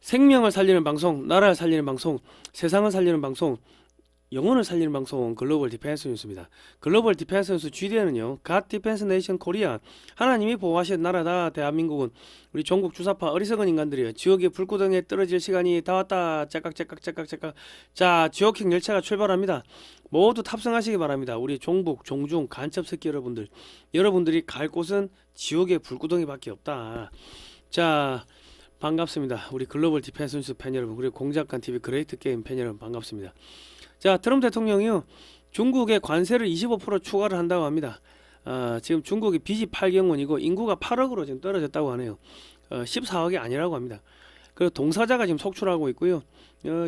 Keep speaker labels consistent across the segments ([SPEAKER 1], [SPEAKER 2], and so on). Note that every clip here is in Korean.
[SPEAKER 1] 생명을 살리는 방송, 나라를 살리는 방송, 세상을 살리는 방송, 영혼을 살리는 방송 글로벌 디펜스 뉴스입니다. 글로벌 디펜스 뉴스 GDN은요. 갓 디펜스 네이션 코리아 하나님이 보호하신 나라다. 대한민국은 우리 종국 주사파 어리석은 인간들이요. 지옥의 불구덩이에 떨어질 시간이 다 왔다. 째깍째깍째깍째깍. 자, 지옥행 열차가 출발합니다. 모두 탑승하시기 바랍니다. 우리 종북, 종중, 간첩 새끼 여러분들. 여러분들이 갈 곳은 지옥의 불구덩이밖에 없다. 자, 반갑습니다. 우리 글로벌 디펜스 뉴스 팬 여러분, 그리고 공작관 TV 그레이트 게임 팬 여러분 반갑습니다. 자, 트럼프 대통령이요. 중국에 관세를 25% 추가를 한다고 합니다. 지금 중국이 빚이 8경 원이고 인구가 8억으로 지금 떨어졌다고 하네요. 14억이 아니라고 합니다. 그리고 동사자가 지금 속출하고 있고요.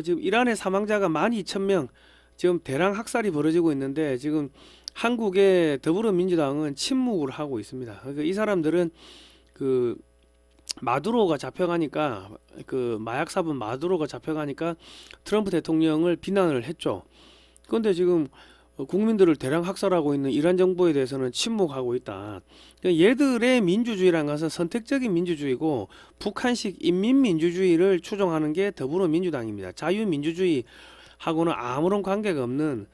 [SPEAKER 1] 지금 이란의 사망자가 12,000명, 지금 대량 학살이 벌어지고 있는데 지금 한국의 더불어민주당은 침묵을 하고 있습니다. 그러니까 이 사람들은 그 마두로가 잡혀가니까, 그 마약 사범 마두로가 잡혀가니까 트럼프 대통령을 비난을 했죠. 그런데 지금 국민들을 대량 학살하고 있는 이란 정부에 대해서는 침묵하고 있다. 그러니까 얘들의 민주주의란 것은 선택적인 민주주의고 북한식 인민민주주의를 추종하는 게 더불어민주당입니다. 자유민주주의하고는 아무런 관계가 없는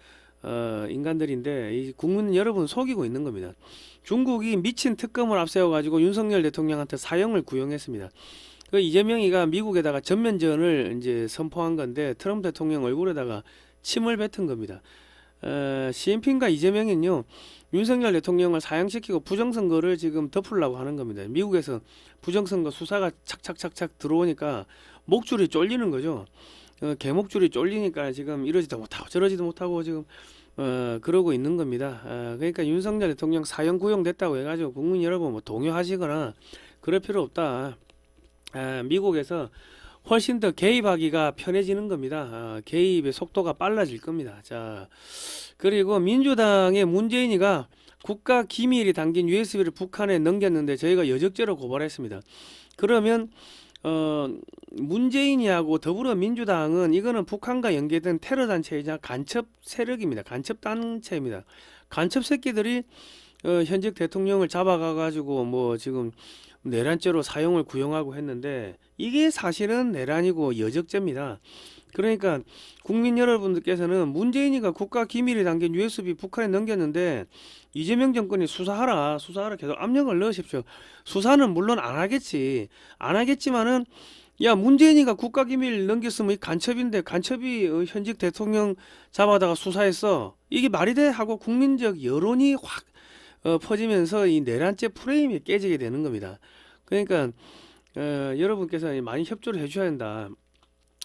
[SPEAKER 1] 인간들인데 이 국민 여러분 속이고 있는 겁니다. 중국이 미친 특검을 앞세워 가지고 윤석열 대통령한테 사형을 구형했습니다. 그 이재명이가 미국에다가 전면전을 이제 선포한 건데 트럼프 대통령 얼굴에다가 침을 뱉은 겁니다. 시진핑과 이재명은요, 윤석열 대통령을 사형시키고 부정선거를 지금 덮으려고 하는 겁니다. 미국에서 부정선거 수사가 착착착착 들어오니까 목줄이 쫄리는 거죠. 개목줄이 쫄리니까 지금 이러지도 못하고 저러지도 못하고 지금 그러고 있는 겁니다. 그러니까 윤석열 대통령 사형 구형됐다고 해가지고 국민 여러분 뭐 동요하시거나 그럴 필요 없다. 미국에서 훨씬 더 개입하기가 편해지는 겁니다. 개입의 속도가 빨라질 겁니다. 자, 그리고 민주당의 문재인이가 국가 기밀이 담긴 USB를 북한에 넘겼는데 저희가 여적죄로 고발했습니다. 그러면 문재인이하고 더불어민주당은 이거는 북한과 연계된 테러 단체이자 간첩 세력입니다. 간첩 단체입니다. 간첩 새끼들이 현직 대통령을 잡아가 가지고 뭐 지금 내란죄로 사형을 구형하고 했는데 이게 사실은 내란이고 여적죄입니다. 그러니까 국민 여러분들께서는 문재인이가 국가 기밀이 담긴 USB 북한에 넘겼는데 이재명 정권이 수사하라 계속 압력을 넣으십시오. 수사는 물론 안 하겠지만은 야, 문재인이가 국가 기밀 넘겼으면 이 간첩인데 간첩이 현직 대통령 잡아다가 수사했어, 이게 말이 돼? 하고 국민적 여론이 확 퍼지면서 이 내란죄 프레임이 깨지게 되는 겁니다. 그러니까 여러분께서 많이 협조를 해주셔야 된다.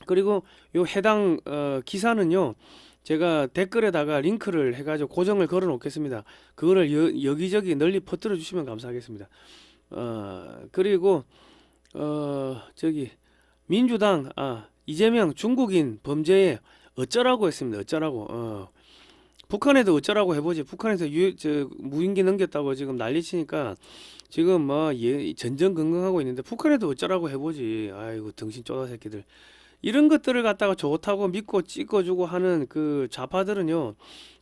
[SPEAKER 1] 그리고 요 해당 기사는요, 제가 댓글에다가 링크를 해가지고 고정을 걸어 놓겠습니다. 그거를 여기저기 널리 퍼뜨려 주시면 감사하겠습니다. 그리고 저기 민주당 이재명 중국인 범죄에 어쩌라고 했습니다. 어쩌라고. 북한에도 어쩌라고 해보지. 북한에서 무인기 넘겼다고 지금 난리치니까 지금 뭐 전전긍긍하고 있는데 북한에도 어쩌라고 해보지. 아이고 등신 쪼다 새끼들. 이런 것들을 갖다가 좋다고 믿고 찍어주고 하는 그 좌파들은요,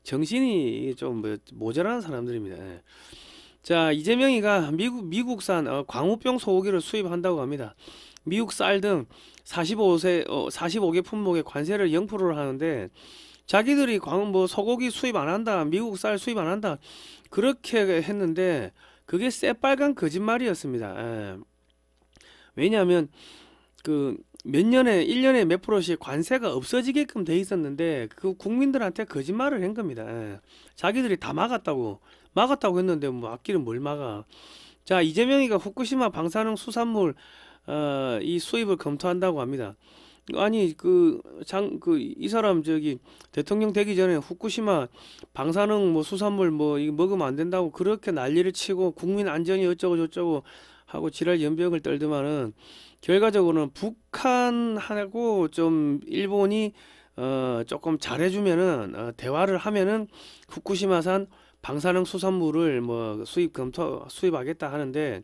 [SPEAKER 1] 정신이 좀 모자라는 사람들입니다. 예. 자, 이재명이가 미국산 광우병 소고기를 수입한다고 합니다. 미국 쌀 등 45개 품목에 관세를 0%를 하는데 자기들이 소고기 수입 안 한다, 미국 쌀 수입 안 한다 그렇게 했는데 그게 새빨간 거짓말이었습니다. 예. 왜냐하면 그 몇 년에 1년에 몇 프로씩 관세가 없어지게끔 돼 있었는데 그 국민들한테 거짓말을 한 겁니다. 예. 자기들이 다 막았다고 했는데 뭐 앞길은 뭘 막아. 자, 이재명이가 후쿠시마 방사능 수산물 이 수입을 검토한다고 합니다. 아니 이 사람 저기 대통령 되기 전에 후쿠시마 방사능 뭐 수산물 뭐 이거 먹으면 안 된다고 그렇게 난리를 치고 국민 안전이 어쩌고 저쩌고 하고 지랄 연병을 떨더만은 결과적으로는 북한하고 좀 일본이 조금 잘해주면은 대화를 하면은 후쿠시마산 방사능 수산물을 뭐 수입하겠다 하는데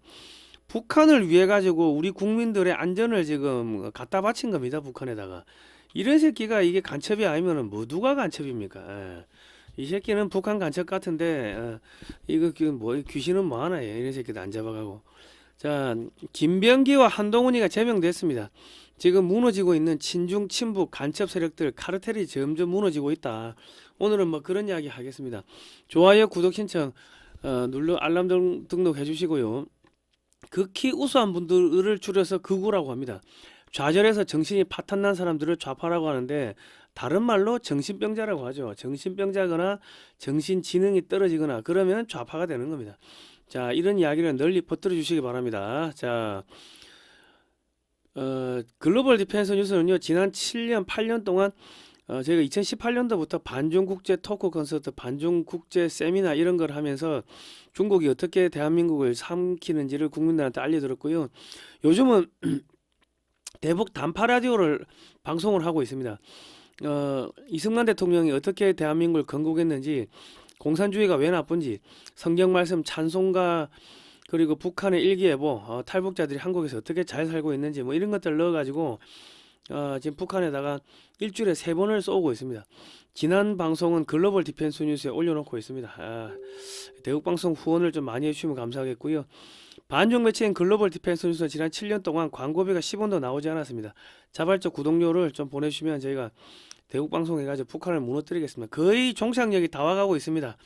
[SPEAKER 1] 북한을 위해 가지고 우리 국민들의 안전을 지금 갖다 바친 겁니다. 북한에다가. 이런 새끼가 이게 간첩이 아니면은 뭐 누가 간첩입니까? 이 새끼는 북한 간첩 같은데 이거 뭐 귀신은 뭐 하나요? 이런 새끼도 안 잡아가고. 자, 김병기와 한동훈이가 제명됐습니다. 지금 무너지고 있는 친중 친북 간첩 세력들 카르텔이 점점 무너지고 있다. 오늘은 뭐 그런 이야기 하겠습니다. 좋아요, 구독 신청 눌러 알람 등록해 주시고요. 극히 우수한 분들을 줄여서 극우라고 합니다. 좌절해서 정신이 파탄난 사람들을 좌파라고 하는데 다른 말로 정신병자라고 하죠. 정신병자거나 정신지능이 떨어지거나 그러면 좌파가 되는 겁니다. 자, 이런 이야기를 널리 퍼뜨려 주시기 바랍니다. 자, 글로벌 디펜스 뉴스는요, 지난 7년, 8년 동안 저희가 2018년도부터 반중국제 토크 콘서트, 반중국제 세미나 이런 걸 하면서 중국이 어떻게 대한민국을 삼키는지를 국민들한테 알려드렸고요. 요즘은 대북 단파 라디오를 방송을 하고 있습니다. 이승만 대통령이 어떻게 대한민국을 건국했는지, 공산주의가 왜 나쁜지, 성경 말씀 찬송가, 그리고 북한의 일기예보, 탈북자들이 한국에서 어떻게 잘 살고 있는지 뭐 이런 것들 넣어가지고 지금 북한에다가 일주일에 3번을 쏘고 있습니다. 지난 방송은 글로벌 디펜스 뉴스에 올려놓고 있습니다. 대국방송 후원을 좀 많이 해주시면 감사하겠고요. 반중 매체인 글로벌 디펜스 뉴스는 지난 7년 동안 광고비가 10원도 나오지 않았습니다. 자발적 구독료를 좀 보내주시면 저희가 대국방송 해가지고 북한을 무너뜨리겠습니다. 거의 종착역이 다 와가고 있습니다.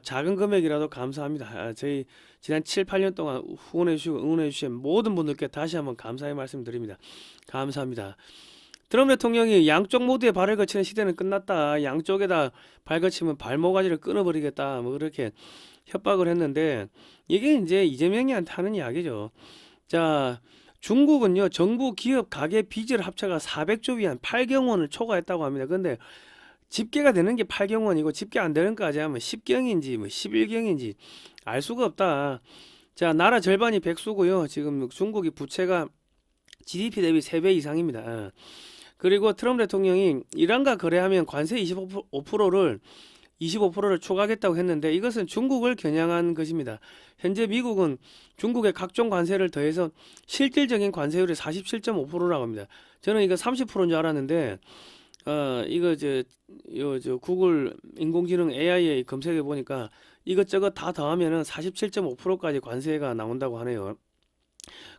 [SPEAKER 1] 작은 금액이라도 감사합니다. 저희 지난 7, 8년 동안 후원해주시고 응원해주신 모든 분들께 다시 한번 감사의 말씀드립니다. 감사합니다. 트럼프 대통령이 양쪽 모두에 발을 거치는 시대는 끝났다. 양쪽에다 발 거치면 발모가지를 끊어버리겠다. 뭐 그렇게 협박을 했는데 이게 이제 이재명이한테 하는 이야기죠. 자, 중국은요, 정부, 기업, 가계, 빚을 합쳐가 400조 위안 8경원을 초과했다고 합니다. 근데 집계가 되는 게 8경원이고 집계 안 되는 까지 하면 10경인지 뭐 11경인지 알 수가 없다. 자, 나라 절반이 백수고요. 지금 중국이 부채가 GDP 대비 3배 이상입니다. 그리고 트럼프 대통령이 이란과 거래하면 관세 25%를 추가하겠다고 했는데 이것은 중국을 겨냥한 것입니다. 현재 미국은 중국의 각종 관세를 더해서 실질적인 관세율이 47.5%라고 합니다. 저는 이거 30%인 줄 알았는데 이거 저 구글 인공지능 AI에 검색해 보니까 이것저것 다 더하면은 47.5%까지 관세가 나온다고 하네요.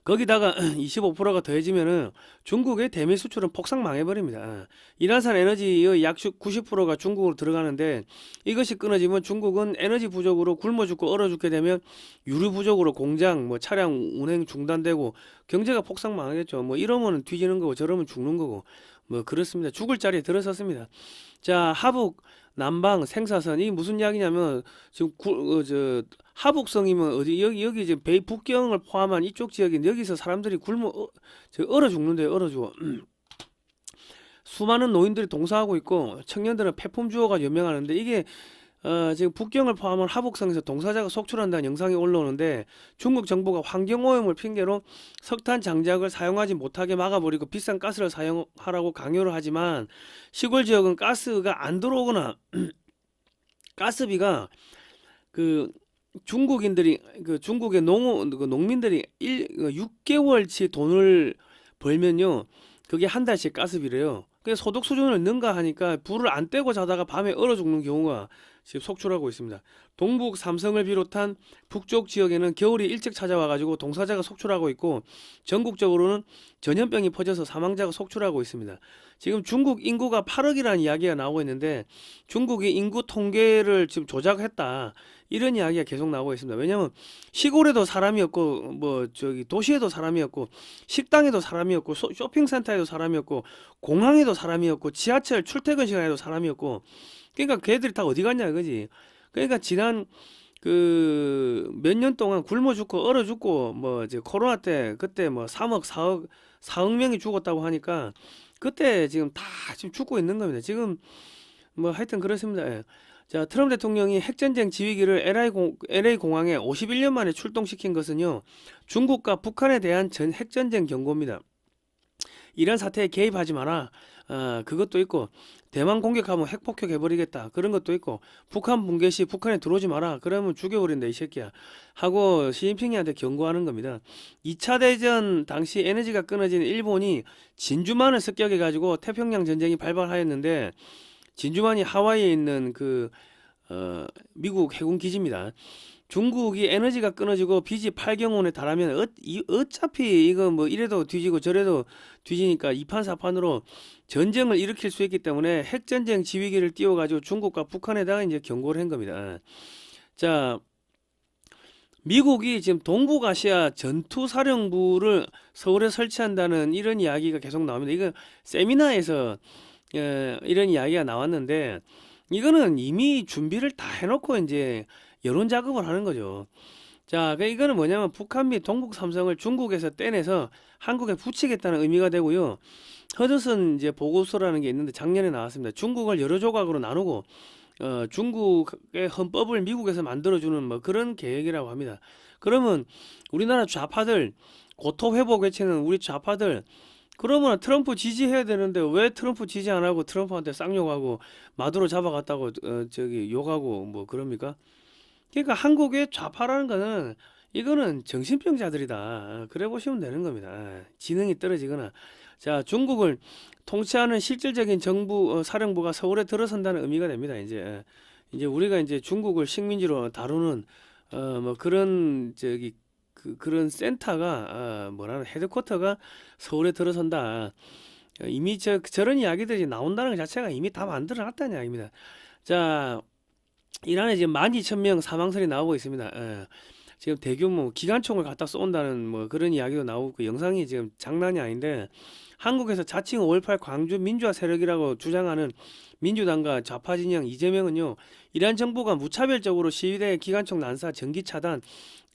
[SPEAKER 1] 거기다가 25%가 더해지면은 중국의 대미 수출은 폭삭 망해버립니다. 이란산 에너지의 약 90%가 중국으로 들어가는데 이것이 끊어지면 중국은 에너지 부족으로 굶어 죽고 얼어 죽게 되면 유류 부족으로 공장, 뭐 차량 운행 중단되고 경제가 폭삭 망하겠죠. 뭐 이러면 뒤지는 거고 저러면 죽는 거고 뭐 그렇습니다. 죽을 자리에 들어섰습니다. 자, 하북 남방 생사선 이 무슨 이야기냐면 지금 하북성이면 어디 여기 지금 북경을 포함한 이쪽 지역인 여기서 사람들이 얼어 죽는데요. 얼어 죽어. 수많은 노인들이 동사하고 있고 청년들은 폐품 주어가 연명하는데 이게 지금 북경을 포함한 하북성에서 동사자가 속출한다는 영상이 올라오는데 중국 정부가 환경오염을 핑계로 석탄 장작을 사용하지 못하게 막아버리고 비싼 가스를 사용하라고 강요를 하지만 시골 지역은 가스가 안 들어오거나 가스비가 그 중국인들이 중국의 농민들이 6개월치 돈을 벌면요 그게 한 달씩 가스비래요. 그래서 소득 수준을 능가하니까 불을 안 떼고 자다가 밤에 얼어 죽는 경우가 지금 속출하고 있습니다. 동북 삼성을 비롯한 북쪽 지역에는 겨울이 일찍 찾아와가지고 동사자가 속출하고 있고 전국적으로는 전염병이 퍼져서 사망자가 속출하고 있습니다. 지금 중국 인구가 8억이라는 이야기가 나오고 있는데 중국이 인구 통계를 지금 조작했다. 이런 이야기가 계속 나오고 있습니다. 왜냐하면 시골에도 사람이 없고 뭐 저기 도시에도 사람이 없고 식당에도 사람이 없고 쇼핑센터에도 사람이 없고 공항에도 사람이 없고 지하철 출퇴근 시간에도 사람이 없고 그러니까 걔들이 다 어디 갔냐 이거지. 그러니까 지난 몇 년 동안 굶어 죽고 얼어 죽고 뭐 이제 코로나 때 그때 뭐 3억 4억 명이 죽었다고 하니까 그때 지금 다 지금 죽고 있는 겁니다. 지금 뭐 하여튼 그렇습니다. 예. 자, 트럼프 대통령이 핵전쟁 지휘기를 LA 공항에 51년 만에 출동시킨 것은요 중국과 북한에 대한 핵전쟁 경고입니다. 이런 사태에 개입하지 마라. 그것도 있고 대만 공격하면 핵폭격 해버리겠다. 그런 것도 있고 북한 붕괴 시 북한에 들어오지 마라. 그러면 죽여버린다 이 새끼야. 하고 시진핑이한테 경고하는 겁니다. 2차 대전 당시 에너지가 끊어진 일본이 진주만을 습격해가지고 태평양 전쟁이 발발하였는데 진주만이 하와이에 있는 미국 해군 기지입니다. 중국이 에너지가 끊어지고 빚이 8경원에 달하면 어차피 이거 뭐 이래도 뒤지고 저래도 뒤지니까 이판사판으로 전쟁을 일으킬 수 있기 때문에 핵전쟁 지휘기를 띄워가지고 중국과 북한에다가 이제 경고를 한 겁니다. 자, 미국이 지금 동북아시아 전투사령부를 서울에 설치한다는 이런 이야기가 계속 나옵니다. 이거 세미나에서 이런 이야기가 나왔는데 이거는 이미 준비를 다 해놓고 이제 여론 작업을 하는 거죠. 자, 이거는 뭐냐면 북한 및 동북 삼성을 중국에서 떼내서 한국에 붙이겠다는 의미가 되고요. 허드슨 이제 보고서라는 게 있는데 작년에 나왔습니다. 중국을 여러 조각으로 나누고 중국의 헌법을 미국에서 만들어주는 뭐 그런 계획이라고 합니다. 그러면 우리나라 좌파들 고토 회복 외치는 우리 좌파들 그러면 트럼프 지지해야 되는데 왜 트럼프 지지 안 하고 트럼프한테 쌍욕하고 마두로 잡아갔다고 저기 욕하고 뭐 그럽니까? 그러니까 한국의 좌파라는 거는 이거는 정신병자들이다. 그래 보시면 되는 겁니다. 지능이 떨어지거나. 자, 중국을 통치하는 실질적인 정부 사령부가 서울에 들어선다는 의미가 됩니다. 이제 우리가 이제 중국을 식민지로 다루는 뭐 그런 저기 그런 센터가 뭐라는 헤드쿼터가 서울에 들어선다. 이미 저런 이야기들이 나온다는 것 자체가 이미 다 만들어 놨다는 이야기입니다. 자, 이란에 지금 12,000명 사망설이 나오고 있습니다. 지금 대규모 기관총을 갖다 쏜다는 뭐 그런 이야기도 나오고 그 영상이 지금 장난이 아닌데 한국에서 자칭 5.18 광주 민주화 세력이라고 주장하는 민주당과 좌파 진영 이재명은요, 이란 정부가 무차별적으로 시위대 기관총 난사, 전기 차단,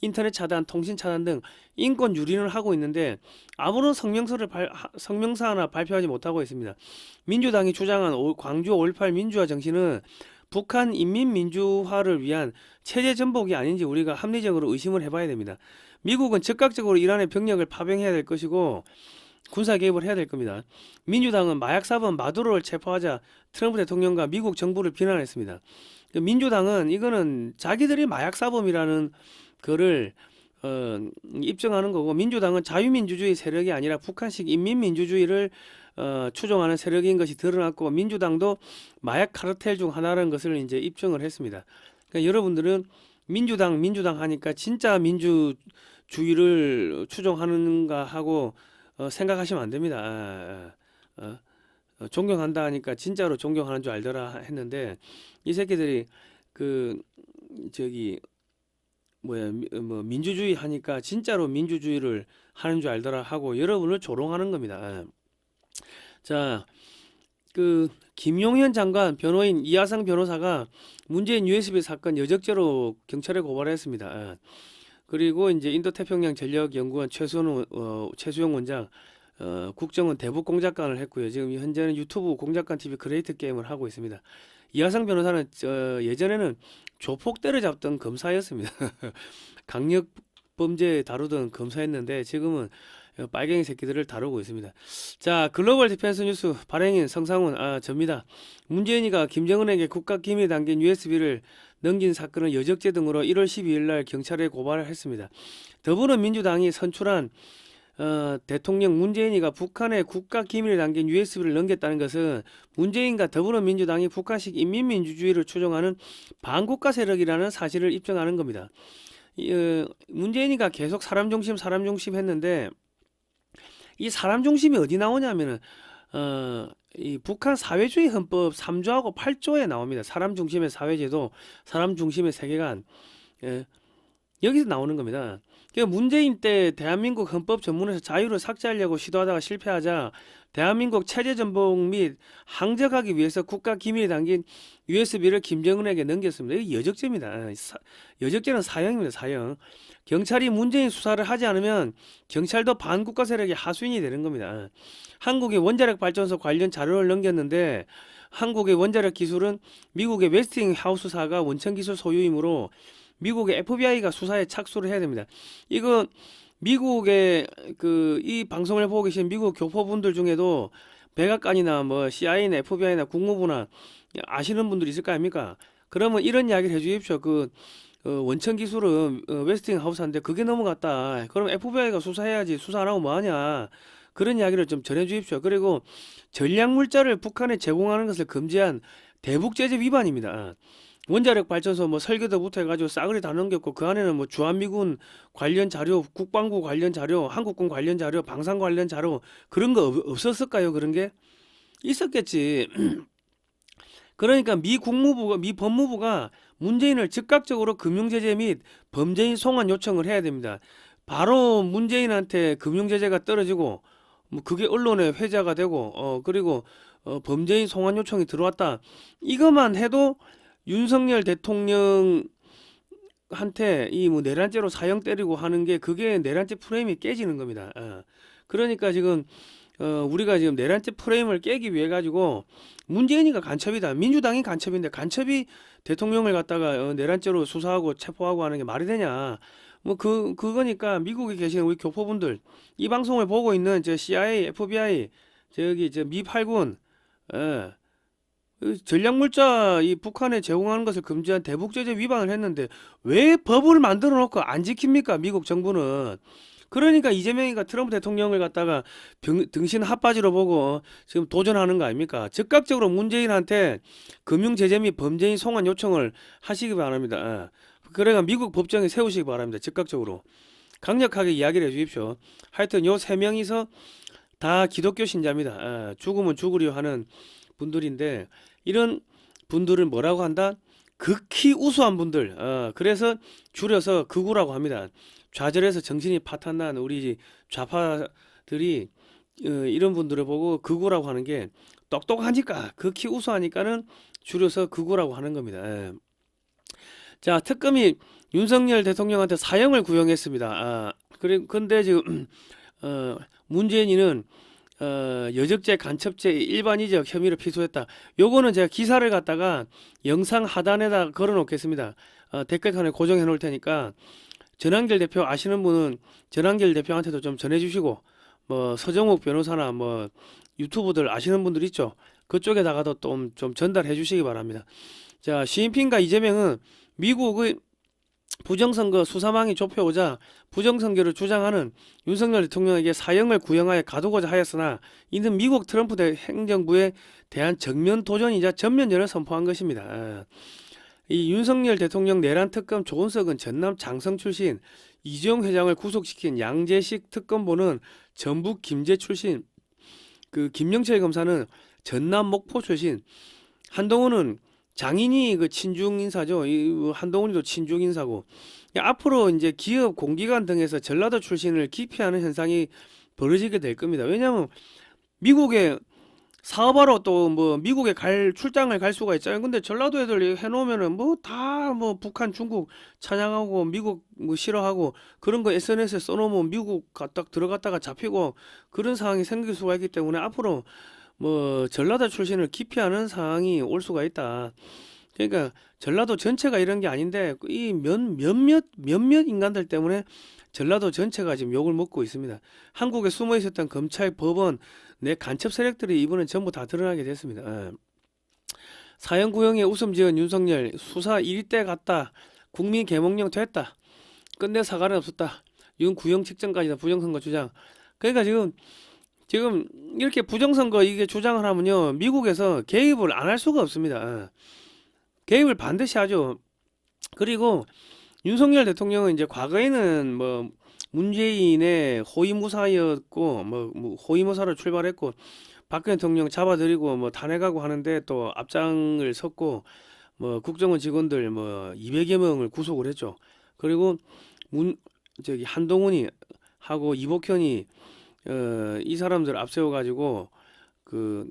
[SPEAKER 1] 인터넷 차단, 통신 차단 등 인권 유린을 하고 있는데 아무런 성명서 하나 발표하지 못하고 있습니다. 민주당이 주장한 광주 5.18 민주화 정신은 북한 인민민주화를 위한 체제 전복이 아닌지 우리가 합리적으로 의심을 해봐야 됩니다. 미국은 즉각적으로 이란의 병력을 파병해야 될 것이고 군사 개입을 해야 될 겁니다. 민주당은 마약사범 마두로를 체포하자 트럼프 대통령과 미국 정부를 비난했습니다. 민주당은 이거는 자기들이 마약사범이라는 거를 입증하는 거고, 민주당은 자유민주주의 세력이 아니라 북한식 인민민주주의를 추종하는 세력인 것이 드러났고, 민주당도 마약 카르텔 중 하나라는 것을 이제 입증을 했습니다. 그러니까 여러분들은 민주당 하니까 진짜 민주주의를 추종하는가 하고 생각하시면 안 됩니다. 존경한다 하니까 진짜로 존경하는 줄 알더라 했는데 이 새끼들이 그 저기 뭐야 뭐 민주주의 하니까 진짜로 민주주의를 하는 줄 알더라 하고 여러분을 조롱하는 겁니다. 자, 그 김용현 장관, 변호인 이하상 변호사가 문재인 USB 사건 여적죄로 경찰에 고발했습니다. 그리고 이제 인도태평양 전력연구원 최수영 원장, 국정원 대북 공작관을 했고요. 지금 현재는 유튜브 공작관 TV 그레이트 게임을 하고 있습니다. 이하상 변호사는 예전에는 조폭 때려잡던 검사였습니다. 강력 범죄 다루던 검사였는데 지금은 빨갱이 새끼들을 다루고 있습니다. 자, 글로벌 디펜스 뉴스 발행인 성상훈 접니다. 문재인이가 김정은에게 국가기밀에 담긴 USB를 넘긴 사건을 여적죄 등으로 1월 12일 날 경찰에 고발을 했습니다. 더불어민주당이 선출한 대통령 문재인이가 북한의 국가기밀에 담긴 USB를 넘겼다는 것은 문재인과 더불어민주당이 북한식 인민민주주의를 추종하는 반국가 세력이라는 사실을 입증하는 겁니다. 문재인이가 계속 사람 중심 했는데 이 사람 중심이 어디 나오냐면은 이 북한 사회주의 헌법 3조하고 8조에 나옵니다. 사람 중심의 사회제도, 사람 중심의 세계관, 여기서 나오는 겁니다. 그러니까 문재인 때 대한민국 헌법 전문에서 자유를 삭제하려고 시도하다가 실패하자 대한민국 체제 전복 및 항적하기 위해서 국가 기밀에 담긴 USB를 김정은에게 넘겼습니다. 이게 여적죄입니다. 여적죄는 사형입니다. 사형. 경찰이 문재인 수사를 하지 않으면 경찰도 반국가 세력의 하수인이 되는 겁니다. 한국의 원자력 발전소 관련 자료를 넘겼는데 한국의 원자력 기술은 미국의 웨스팅하우스사가 원천 기술 소유이므로 미국의 FBI가 수사에 착수를 해야 됩니다. 이거 미국의 이 방송을 보고 계신 미국 교포분들 중에도 백악관이나 뭐 CIA나 FBI나 국무부나 아시는 분들이 있을 거 아닙니까? 그러면 이런 이야기를 해주십시오. 원천 기술은 웨스팅하우스인데 그게 넘어갔다. 그럼 FBI가 수사해야지. 수사 안 하고 뭐하냐. 그런 이야기를 좀 전해주십시오. 그리고 전략물자를 북한에 제공하는 것을 금지한 대북제재 위반입니다. 원자력 발전소 뭐 설계도부터 해가지고 싸그리 다 넘겼고 그 안에는 뭐 주한미군 관련 자료, 국방부 관련 자료, 한국군 관련 자료, 방산 관련 자료 그런 거 없었을까요? 그런 게 있었겠지. 그러니까 미 국무부가 미 법무부가 문재인을 즉각적으로 금융제재 및 범죄인 송환 요청을 해야 됩니다. 바로 문재인한테 금융제재가 떨어지고 뭐 그게 언론에 회자가 되고 그리고 범죄인 송환 요청이 들어왔다. 이것만 해도 윤석열 대통령한테 이 뭐 내란죄로 사형 때리고 하는 게 그게 내란죄 프레임이 깨지는 겁니다. 그러니까 지금 우리가 지금 내란죄 프레임을 깨기 위해 가지고 문재인이가 간첩이다. 민주당이 간첩인데 간첩이 대통령을 갖다가 내란죄로 수사하고 체포하고 하는 게 말이 되냐. 뭐 그거니까 미국에 계시는 우리 교포분들 이 방송을 보고 있는 저 CIA, FBI 저기 저 미 8군 전략물자 이 북한에 제공하는 것을 금지한 대북제재 위반을 했는데 왜 법을 만들어 놓고 안 지킵니까? 미국 정부는. 그러니까 이재명이가 트럼프 대통령을 갖다가 등신 핫바지로 보고 지금 도전하는 거 아닙니까? 즉각적으로 문재인한테 금융제재 및 범죄인 송환 요청을 하시기 바랍니다. 그래가 미국 법정에 세우시기 바랍니다. 즉각적으로. 강력하게 이야기를 해 주십시오. 하여튼 요 세 명이서 다 기독교 신자입니다. 죽으면 죽으려 하는 분들인데 이런 분들을 뭐라고 한다? 극히 우수한 분들. 그래서 줄여서 극우라고 합니다. 좌절해서 정신이 파탄난 우리 좌파들이 이런 분들을 보고 극우라고 하는 게 똑똑하니까 극히 우수하니까는 줄여서 극우라고 하는 겁니다. 자, 특검이 윤석열 대통령한테 사형을 구형했습니다. 근데 지금 문재인이는 여적죄, 간첩죄, 일반이적 혐의로 피소했다. 요거는 제가 기사를 갖다가 영상 하단에다 걸어 놓겠습니다. 댓글칸에 고정해 놓을 테니까 전한길 대표 아시는 분은 전한길 대표한테도 좀 전해 주시고 뭐 서정욱 변호사나 뭐 유튜브들 아시는 분들 있죠. 그쪽에다가도 좀 전달해 주시기 바랍니다. 자, 시진핑과 이재명은 미국의 부정선거 수사망이 좁혀오자 부정선거를 주장하는 윤석열 대통령에게 사형을 구형하여 가두고자 하였으나 이는 미국 트럼프 행정부에 대한 정면 도전이자 전면전을 선포한 것입니다. 이 윤석열 대통령 내란 특검 조은석은 전남 장성 출신, 이재용 회장을 구속시킨 양재식 특검보는 전북 김제 출신, 그 김영철 검사는 전남 목포 출신, 한동훈은 장인이 그 친중 인사죠. 이 한동훈이도 친중 인사고. 앞으로 이제 기업 공기관 등에서 전라도 출신을 기피하는 현상이 벌어지게 될 겁니다. 왜냐하면 미국에 사업하러 또 뭐 미국에 출장을 갈 수가 있잖아요. 근데 전라도 애들 해놓으면은 뭐 다 뭐 북한, 중국 찬양하고 미국 뭐 싫어하고 그런 거 SNS에 써놓으면 미국 딱 들어갔다가 잡히고 그런 상황이 생길 수가 있기 때문에 앞으로 뭐 전라도 출신을 기피하는 상황이 올 수가 있다. 그러니까 전라도 전체가 이런 게 아닌데 이 몇몇 인간들 때문에 전라도 전체가 지금 욕을 먹고 있습니다. 한국에 숨어 있었던 검찰, 법원, 내 간첩 세력들이 이번엔 전부 다 드러나게 됐습니다. 사형 구형에 웃음 지은 윤석열 수사 1위 때 갔다. 국민 계몽령 됐다. 끝내 사과는 없었다. 윤 구형 직전까지다. 부정선거 주장. 그러니까 지금 이렇게 부정선거 이게 주장을 하면요 미국에서 개입을 안 할 수가 없습니다. 개입을 반드시 하죠. 그리고 윤석열 대통령은 이제 과거에는 뭐 문재인의 호위무사였고 뭐 호위무사로 출발했고 박근혜 대통령 잡아들이고 뭐 탄핵하고 하는데 또 앞장을 섰고 뭐 국정원 직원들 뭐 200여 명을 구속을 했죠. 그리고 한동훈이 하고 이복현이 이 사람들 앞세워 가지고 그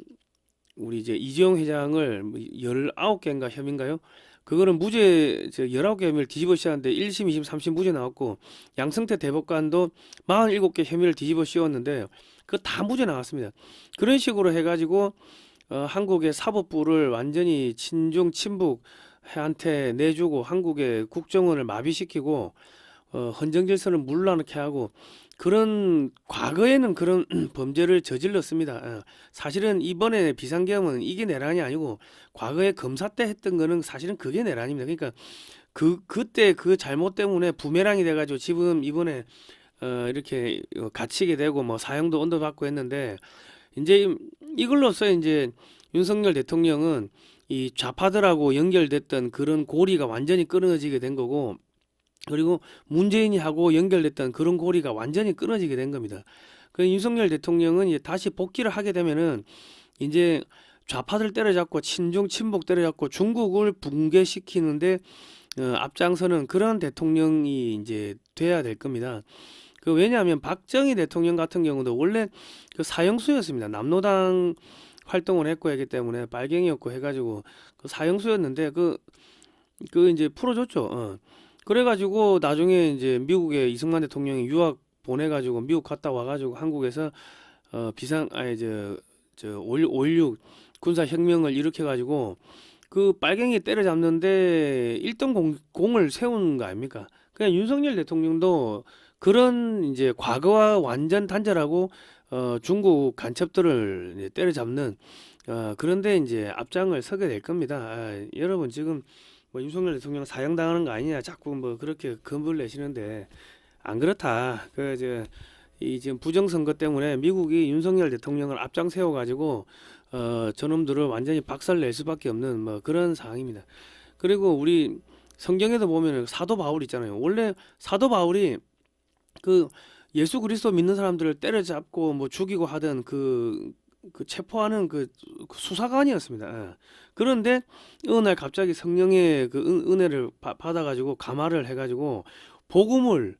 [SPEAKER 1] 우리 이제 이재용 회장을 19개인가 혐의인가요? 그거는 무죄 19개 혐의를 뒤집어 씌웠는데 1심, 2심, 3심 무죄 나왔고 양승태 대법관도 47개 혐의를 뒤집어 씌웠는데 그거 다 무죄 나왔습니다. 그런 식으로 해가지고 한국의 사법부를 완전히 친중 친북한테 내주고 한국의 국정원을 마비시키고 헌정 질서를 물러나게 하고 그런 과거에는 그런 범죄를 저질렀습니다. 사실은 이번에 비상계엄은 이게 내란이 아니고 과거에 검사 때 했던 거는 사실은 그게 내란입니다. 그러니까 그때 그 잘못 때문에 부메랑이 돼가지고 지금 이번에 이렇게 갇히게 되고 뭐 사형도 언도받고 했는데 이제 이걸로써 이제 윤석열 대통령은 이 좌파들하고 연결됐던 그런 고리가 완전히 끊어지게 된 거고, 그리고 문재인이 하고 연결됐던 그런 고리가 완전히 끊어지게 된 겁니다. 그 윤석열 대통령은 이제 다시 복귀를 하게 되면은 이제 좌파들 때려잡고 친중 친북 때려잡고 중국을 붕괴시키는데 앞장서는 그런 대통령이 이제 돼야 될 겁니다. 그 왜냐하면 박정희 대통령 같은 경우도 원래 그 사형수였습니다. 남로당 활동을 했고 하기 때문에 빨갱이였고 해가지고 그 사형수였는데 그 이제 풀어줬죠. 그래가지고 나중에 이제 미국에 이승만 대통령이 유학 보내가지고 미국 갔다 와가지고 한국에서 비상 아니 저5.16 군사혁명을 일으켜가지고 그 빨갱이 때려잡는데 1등 공을 세운 거 아닙니까? 그냥 윤석열 대통령도 그런 이제 과거와 완전 단절하고 중국 간첩들을 이제 때려잡는 그런데 이제 앞장을 서게 될 겁니다. 여러분 지금 뭐 윤석열 대통령 사형당하는 거 아니냐 자꾸 뭐 그렇게 금을 내시는데 안 그렇다. 이 지금 부정선거 때문에 미국이 윤석열 대통령을 앞장 세워가지고 저놈들을 완전히 박살낼 수밖에 없는 뭐 그런 상황입니다. 그리고 우리 성경에도 보면 사도 바울 있잖아요. 원래 사도 바울이 그 예수 그리스도 믿는 사람들을 때려잡고 뭐 죽이고 하던 그 체포하는 그 수사관이었습니다. 그런데 어느 날 갑자기 성령의 그 은혜를 받아가지고 감화를 해가지고 복음을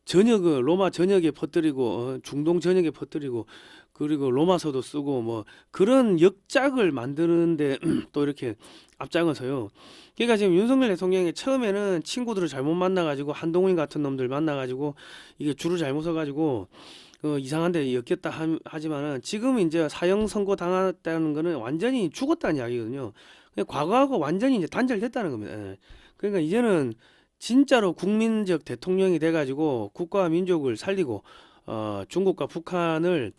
[SPEAKER 1] 로마 전역에 퍼뜨리고 중동 전역에 퍼뜨리고 그리고 로마서도 쓰고 뭐 그런 역작을 만드는데 또 이렇게 앞장서요. 그러니까 지금 윤석열 대통령이 처음에는 친구들을 잘못 만나가지고 한동훈 같은 놈들 만나가지고 이게 줄을 잘못 서가지고 이상한데 엮였다 하지만은 지금 이제 사형 선고 당했다는 거는 완전히 죽었다는 이야기거든요. 과거하고 완전히 이제 단절됐다는 겁니다. 그러니까 이제는 진짜로 국민적 대통령이 돼가지고 국가와 민족을 살리고 중국과 북한을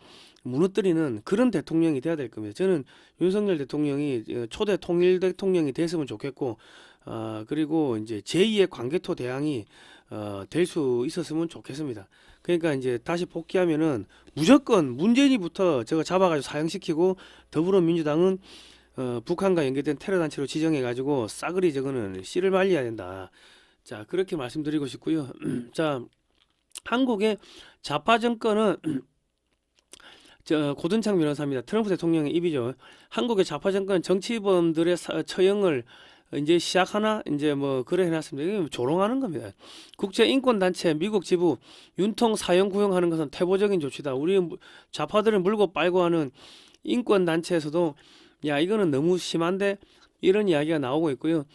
[SPEAKER 1] 무너뜨리는 그런 대통령이 돼야 될 겁니다. 저는 윤석열 대통령이 초대 통일 대통령이 됐으면 좋겠고 그리고 이제 제2의 광개토 대왕이 될 수 있었으면 좋겠습니다. 그러니까 이제 다시 복귀하면은 무조건 문재인이부터 저거 잡아가지고 사형시키고 더불어민주당은 북한과 연계된 테러 단체로 지정해가지고 싸그리 저거는 씨를 말려야 된다. 자, 그렇게 말씀드리고 싶고요. 자, 한국의 좌파 정권은 고든창 변호사입니다. 트럼프 대통령의 입이죠. 한국의 좌파 정권 정치범들의 처형을 이제 시작하나 이제 뭐 그래 해놨습니다. 이게 조롱하는 겁니다. 국제인권단체 미국 지부 윤통 사형 구형하는 것은 태보적인 조치다. 우리 좌파들은 물고 빨고 하는 인권단체에서도 야 이거는 너무 심한데 이런 이야기가 나오고 있고요.